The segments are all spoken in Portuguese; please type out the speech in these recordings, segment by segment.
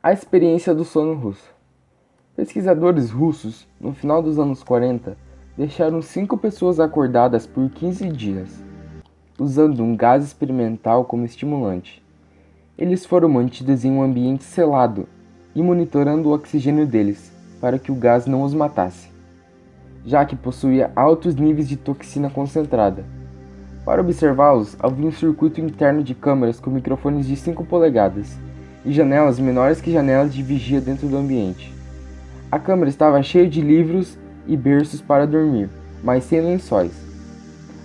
A experiência do sono russo. Pesquisadores russos, no final dos anos 40, deixaram 5 pessoas acordadas por 15 dias, usando um gás experimental como estimulante. Eles foram mantidos em um ambiente selado e monitorando o oxigênio deles, para que o gás não os matasse, já que possuía altos níveis de toxina concentrada. Para observá-los, havia um circuito interno de câmeras com microfones de 5 polegadas e janelas menores que janelas de vigia dentro do ambiente. A câmara estava cheia de livros e berços para dormir, mas sem lençóis,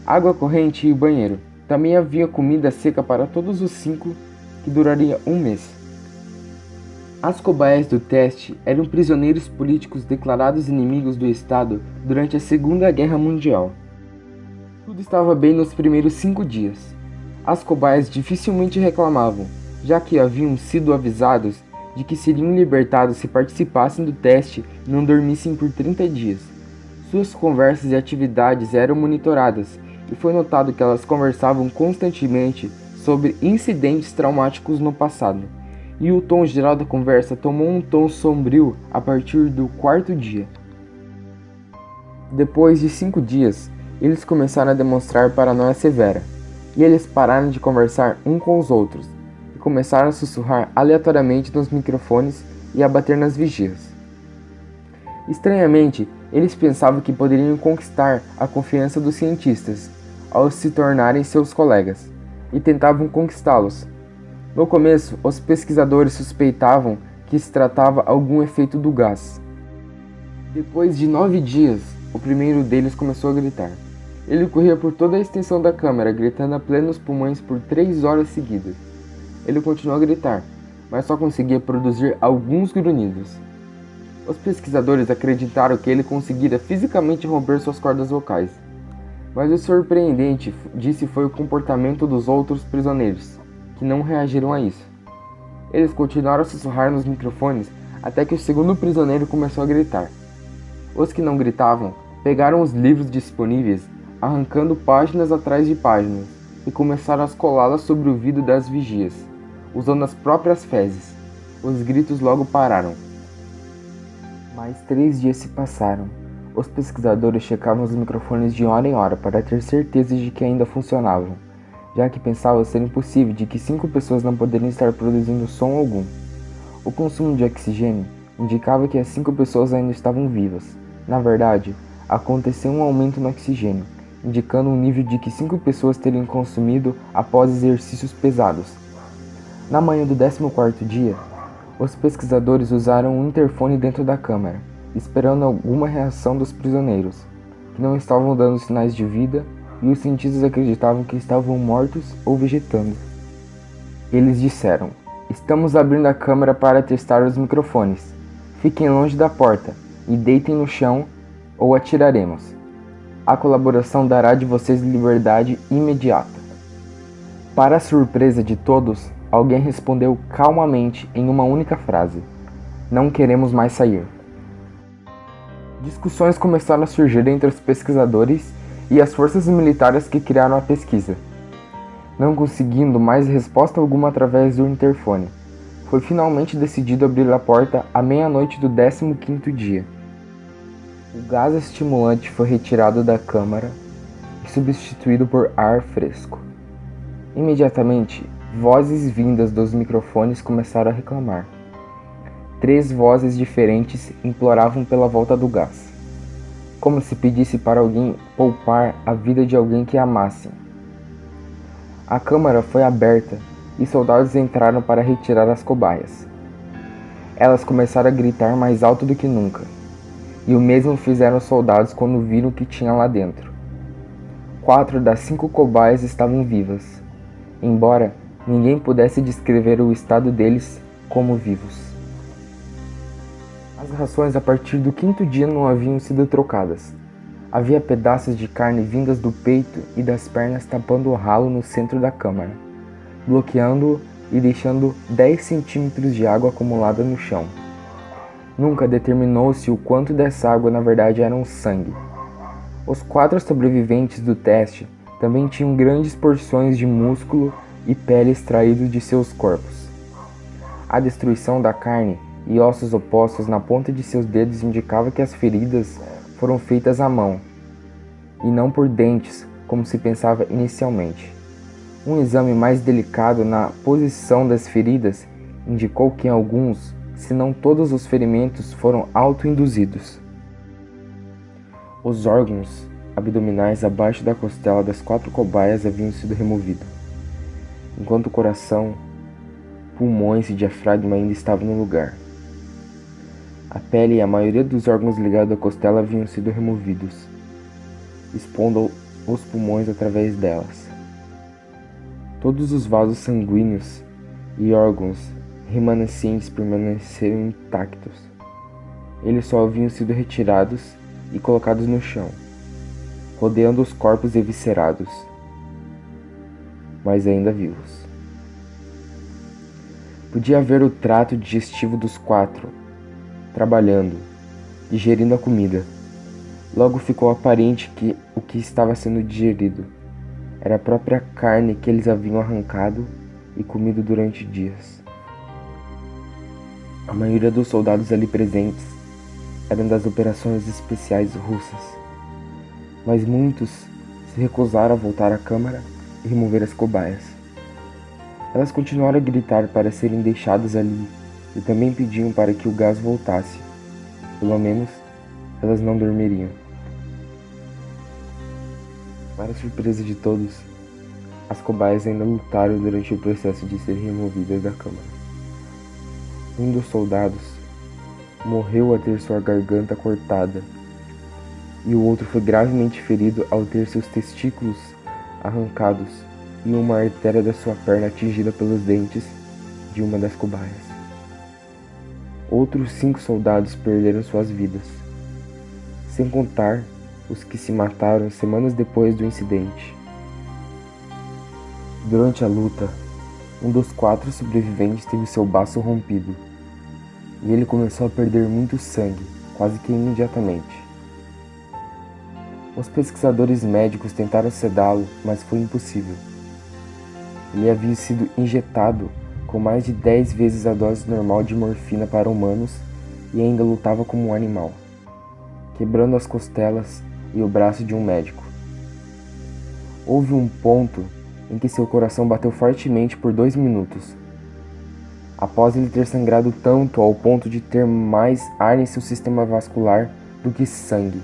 água corrente e banheiro. Também havia comida seca para todos os 5, que duraria um mês. As cobaias do teste eram prisioneiros políticos declarados inimigos do Estado durante a Segunda Guerra Mundial. Tudo estava bem nos primeiros 5 dias. As cobaias dificilmente reclamavam, já que haviam sido avisados de que seriam libertados se participassem do teste e não dormissem por 30 dias. Suas conversas e atividades eram monitoradas, e foi notado que elas conversavam constantemente sobre incidentes traumáticos no passado, e o tom geral da conversa tomou um tom sombrio a partir do 4º dia. Depois de 5 dias, eles começaram a demonstrar paranoia severa, e eles pararam de conversar um com os outros, e começaram a sussurrar aleatoriamente nos microfones e a bater nas vigias. Estranhamente, eles pensavam que poderiam conquistar a confiança dos cientistas ao se tornarem seus colegas, e tentavam conquistá-los. No começo, os pesquisadores suspeitavam que se tratava algum efeito do gás. Depois de 9 dias, o primeiro deles começou a gritar. Ele corria por toda a extensão da câmara, gritando a plenos pulmões por 3 horas seguidas. Ele continuou a gritar, mas só conseguia produzir alguns grunhidos. Os pesquisadores acreditaram que ele conseguira fisicamente romper suas cordas vocais. Mas o surpreendente foi o comportamento dos outros prisioneiros, que não reagiram a isso. Eles continuaram a sussurrar nos microfones até que o segundo prisioneiro começou a gritar. Os que não gritavam pegaram os livros disponíveis, arrancando páginas atrás de páginas, e começaram a colá-las sobre o vidro das vigias, usando as próprias fezes. Os gritos logo pararam. Mais 3 dias se passaram. Os pesquisadores checavam os microfones de hora em hora para ter certeza de que ainda funcionavam, já que pensavam ser impossível de que 5 pessoas não poderiam estar produzindo som algum. O consumo de oxigênio indicava que as 5 pessoas ainda estavam vivas. Na verdade, aconteceu um aumento no oxigênio, indicando um nível de que 5 pessoas teriam consumido após exercícios pesados. Na manhã do 14º dia, os pesquisadores usaram um interfone dentro da câmara, esperando alguma reação dos prisioneiros, que não estavam dando sinais de vida, e os cientistas acreditavam que estavam mortos ou vegetando. Eles disseram: "Estamos abrindo a câmara para testar os microfones. Fiquem longe da porta e deitem no chão ou atiraremos. A colaboração dará de vocês liberdade imediata." Para a surpresa de todos, alguém respondeu calmamente em uma única frase: "Não queremos mais sair." Discussões começaram a surgir entre os pesquisadores e as forças militares que criaram a pesquisa. Não conseguindo mais resposta alguma através do interfone, foi finalmente decidido abrir a porta à meia-noite do 15º dia. O gás estimulante foi retirado da câmara e substituído por ar fresco. Imediatamente, vozes vindas dos microfones começaram a reclamar. 3 vozes diferentes imploravam pela volta do gás, como se pedisse para alguém poupar a vida de alguém que amassem. A câmara foi aberta e soldados entraram para retirar as cobaias. Elas começaram a gritar mais alto do que nunca, e o mesmo fizeram os soldados quando viram o que tinha lá dentro. 4 das 5 cobaias estavam vivas, embora ninguém pudesse descrever o estado deles como vivos. As rações a partir do 5º dia não haviam sido trocadas. Havia pedaços de carne vindas do peito e das pernas tapando o ralo no centro da câmara, bloqueando-o e deixando 10 centímetros de água acumulada no chão. Nunca determinou-se o quanto dessa água na verdade era um sangue. Os 4 sobreviventes do teste também tinham grandes porções de músculo e pele extraídos de seus corpos. A destruição da carne e ossos opostos na ponta de seus dedos indicava que as feridas foram feitas à mão, e não por dentes, como se pensava inicialmente. Um exame mais delicado na posição das feridas indicou que alguns, se não todos os ferimentos foram auto-induzidos. Os órgãos abdominais abaixo da costela das 4 cobaias haviam sido removidos, enquanto o coração, pulmões e diafragma ainda estavam no lugar. A pele e a maioria dos órgãos ligados à costela haviam sido removidos, expondo os pulmões através delas. Todos os vasos sanguíneos e órgãos remanescentes permaneceram intactos. Eles só haviam sido retirados e colocados no chão, rodeando os corpos eviscerados, mas ainda vivos. Podia ver o trato digestivo dos 4, trabalhando, digerindo a comida. Logo ficou aparente que o que estava sendo digerido era a própria carne que eles haviam arrancado e comido durante dias. A maioria dos soldados ali presentes eram das operações especiais russas, mas muitos se recusaram a voltar à câmara e remover as cobaias. Elas continuaram a gritar para serem deixadas ali e também pediam para que o gás voltasse. Pelo menos, elas não dormiriam. Para a surpresa de todos, as cobaias ainda lutaram durante o processo de serem removidas da câmara. Um dos soldados morreu ao ter sua garganta cortada, e o outro foi gravemente ferido ao ter seus testículos arrancados e uma artéria da sua perna atingida pelos dentes de uma das cobaias. Outros 5 soldados perderam suas vidas, sem contar os que se mataram semanas depois do incidente. Durante a luta, um dos 4 sobreviventes teve seu baço rompido, e ele começou a perder muito sangue, quase que imediatamente. Os pesquisadores médicos tentaram sedá-lo, mas foi impossível. Ele havia sido injetado com mais de 10 vezes a dose normal de morfina para humanos e ainda lutava como um animal, quebrando as costelas e o braço de um médico. Houve um ponto em que seu coração bateu fortemente por 2 minutos, após ele ter sangrado tanto ao ponto de ter mais ar em seu sistema vascular do que sangue.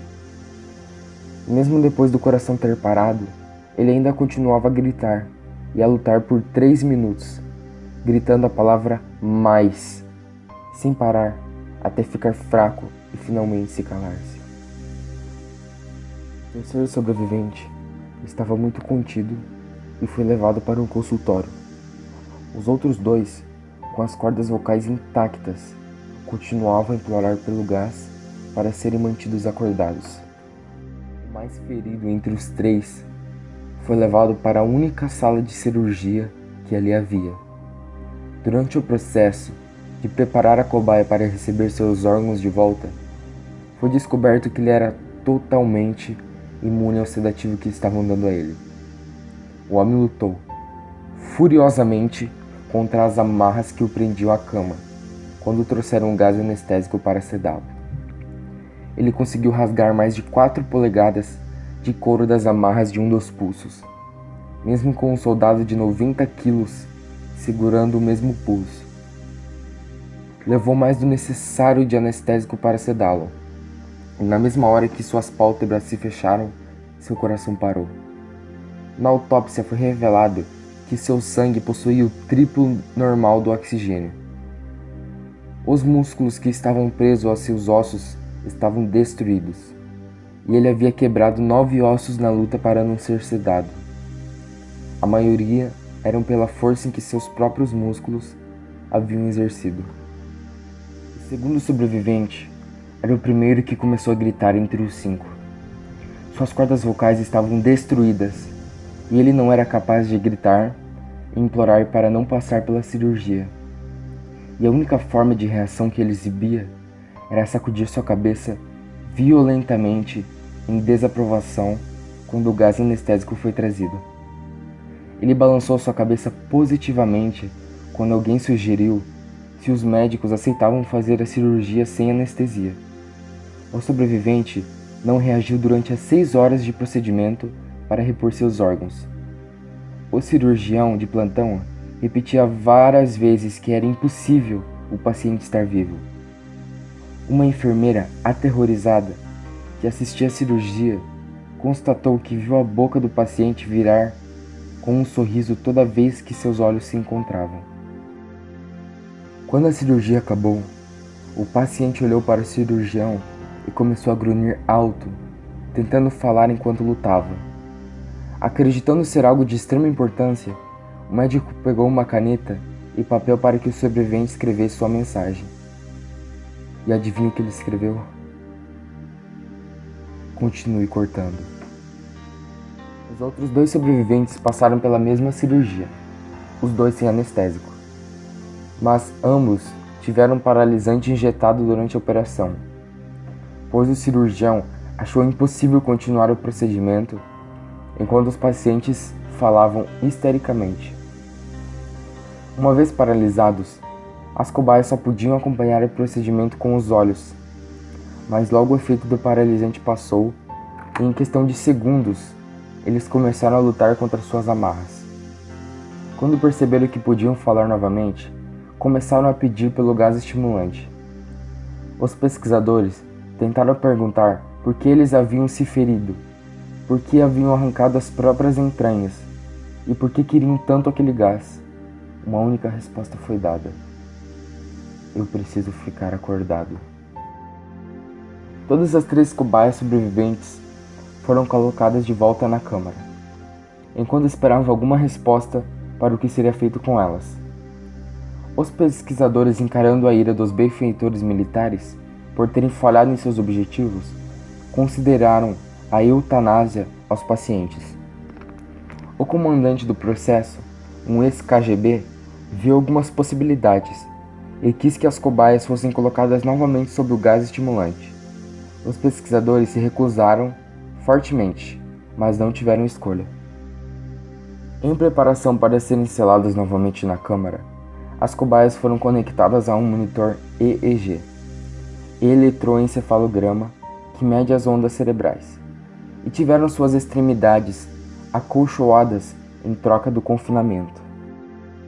Mesmo depois do coração ter parado, ele ainda continuava a gritar e a lutar por 3 minutos, gritando a palavra mais, sem parar, até ficar fraco e finalmente se calar-se. O terceiro sobrevivente estava muito contido e foi levado para um consultório. Os outros 2, com as cordas vocais intactas, continuavam a implorar pelo gás para serem mantidos acordados. O mais ferido entre os 3 foi levado para a única sala de cirurgia que ali havia. Durante o processo de preparar a cobaia para receber seus órgãos de volta, foi descoberto que ele era totalmente imune ao sedativo que estavam dando a ele. O homem lutou furiosamente contra as amarras que o prendiam à cama quando trouxeram um gás anestésico para sedá-lo. Ele conseguiu rasgar mais de 4 polegadas de couro das amarras de um dos pulsos, mesmo com um soldado de 90 quilos segurando o mesmo pulso. Levou mais do necessário de anestésico para sedá-lo, e na mesma hora que suas pálpebras se fecharam, seu coração parou. Na autópsia foi revelado que seu sangue possuía o triplo normal do oxigênio. Os músculos que estavam presos aos seus ossos estavam destruídos, e ele havia quebrado 9 ossos na luta para não ser sedado. A maioria eram pela força em que seus próprios músculos haviam exercido. O segundo sobrevivente era o primeiro que começou a gritar entre os 5. Suas cordas vocais estavam destruídas, e ele não era capaz de gritar e implorar para não passar pela cirurgia. E a única forma de reação que ele exibia era sacudir sua cabeça violentamente em desaprovação quando o gás anestésico foi trazido. Ele balançou sua cabeça positivamente quando alguém sugeriu se os médicos aceitavam fazer a cirurgia sem anestesia. O sobrevivente não reagiu durante as 6 horas de procedimento para repor seus órgãos. O cirurgião de plantão repetia várias vezes que era impossível o paciente estar vivo. Uma enfermeira aterrorizada que assistia à cirurgia constatou que viu a boca do paciente virar com um sorriso toda vez que seus olhos se encontravam. Quando a cirurgia acabou, o paciente olhou para o cirurgião e começou a grunhir alto, tentando falar enquanto lutava. Acreditando ser algo de extrema importância, o médico pegou uma caneta e papel para que o sobrevivente escrevesse sua mensagem. E adivinha o que ele escreveu? Continue cortando. Os outros 2 sobreviventes passaram pela mesma cirurgia, os 2 sem anestésico. Mas ambos tiveram paralisante injetado durante a operação, pois o cirurgião achou impossível continuar o procedimento enquanto os pacientes falavam histericamente. Uma vez paralisados, as cobaias só podiam acompanhar o procedimento com os olhos, mas logo o efeito do paralisante passou e em questão de segundos eles começaram a lutar contra suas amarras. Quando perceberam que podiam falar novamente, começaram a pedir pelo gás estimulante. Os pesquisadores tentaram perguntar por que eles haviam se ferido, por que haviam arrancado as próprias entranhas e por que queriam tanto aquele gás. Uma única resposta foi dada: eu preciso ficar acordado. Todas as 3 cobaias sobreviventes foram colocadas de volta na câmara, enquanto esperavam alguma resposta para o que seria feito com elas. Os pesquisadores, encarando a ira dos benfeitores militares por terem falhado em seus objetivos, consideraram a eutanásia aos pacientes. O comandante do processo, um ex-KGB, viu algumas possibilidades e quis que as cobaias fossem colocadas novamente sob o gás estimulante. Os pesquisadores se recusaram fortemente, mas não tiveram escolha. Em preparação para serem seladas novamente na câmara, as cobaias foram conectadas a um monitor EEG, eletroencefalograma, que mede as ondas cerebrais, e tiveram suas extremidades acolchoadas em troca do confinamento.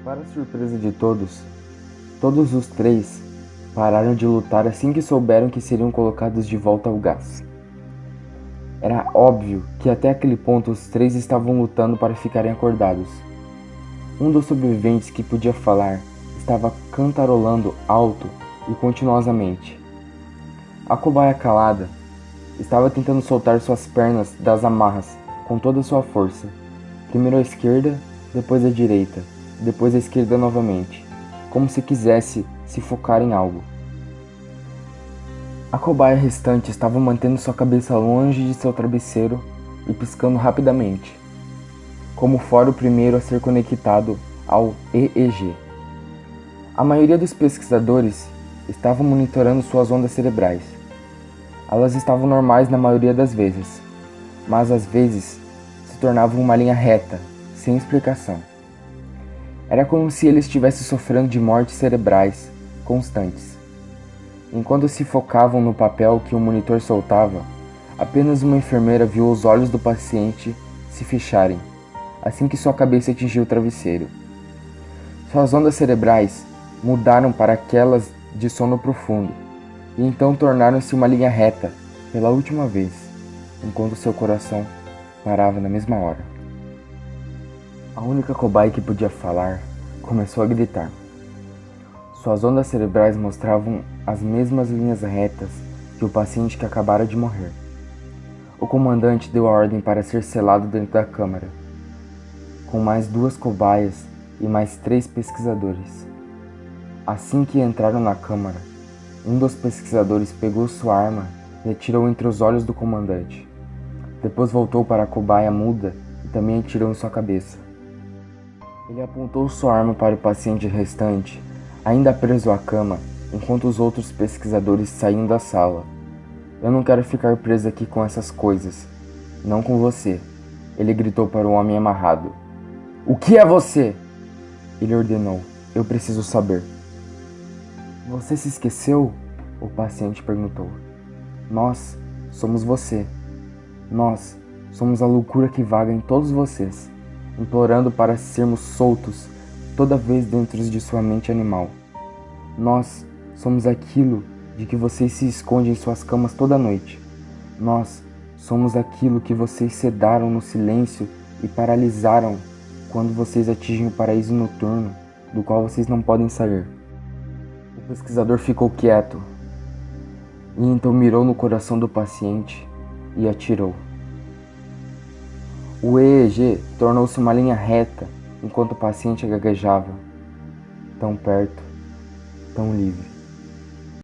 Para surpresa de todos os 3 pararam de lutar assim que souberam que seriam colocados de volta ao gás. Era óbvio que até aquele ponto os 3 estavam lutando para ficarem acordados. Um dos sobreviventes que podia falar estava cantarolando alto e continuosamente. A cobaia calada estava tentando soltar suas pernas das amarras com toda a sua força. Primeiro à esquerda, depois à direita, depois à esquerda novamente, como se quisesse se focar em algo. A cobaia restante estava mantendo sua cabeça longe de seu travesseiro e piscando rapidamente, como fora o primeiro a ser conectado ao EEG. A maioria dos pesquisadores estavam monitorando suas ondas cerebrais. Elas estavam normais na maioria das vezes, mas às vezes se tornavam uma linha reta, sem explicação. Era como se ele estivesse sofrendo de mortes cerebrais constantes. Enquanto se focavam no papel que o monitor soltava, apenas uma enfermeira viu os olhos do paciente se fecharem, assim que sua cabeça atingiu o travesseiro. Suas ondas cerebrais mudaram para aquelas de sono profundo, e então tornaram-se uma linha reta pela última vez, enquanto seu coração parava na mesma hora. A única cobaia que podia falar começou a gritar. Suas ondas cerebrais mostravam as mesmas linhas retas que o paciente que acabara de morrer. O comandante deu a ordem para ser selado dentro da câmara, com mais 2 cobaias e mais 3 pesquisadores. Assim que entraram na câmara, um dos pesquisadores pegou sua arma e atirou entre os olhos do comandante. Depois voltou para a cobaia muda e também atirou em sua cabeça. Ele apontou sua arma para o paciente restante, ainda preso à cama, enquanto os outros pesquisadores saíam da sala. Eu não quero ficar preso aqui com essas coisas. Não com você. Ele gritou para o homem amarrado. O que é você? Ele ordenou. Eu preciso saber. Você se esqueceu? O paciente perguntou. Nós somos você. Nós somos a loucura que vaga em todos vocês, implorando para sermos soltos toda vez dentro de sua mente animal. Nós somos aquilo de que vocês se escondem em suas camas toda noite. Nós somos aquilo que vocês sedaram no silêncio e paralisaram quando vocês atingem o paraíso noturno, do qual vocês não podem sair. O pesquisador ficou quieto e então mirou no coração do paciente e atirou. O EEG tornou-se uma linha reta enquanto o paciente gaguejava, tão perto, tão livre.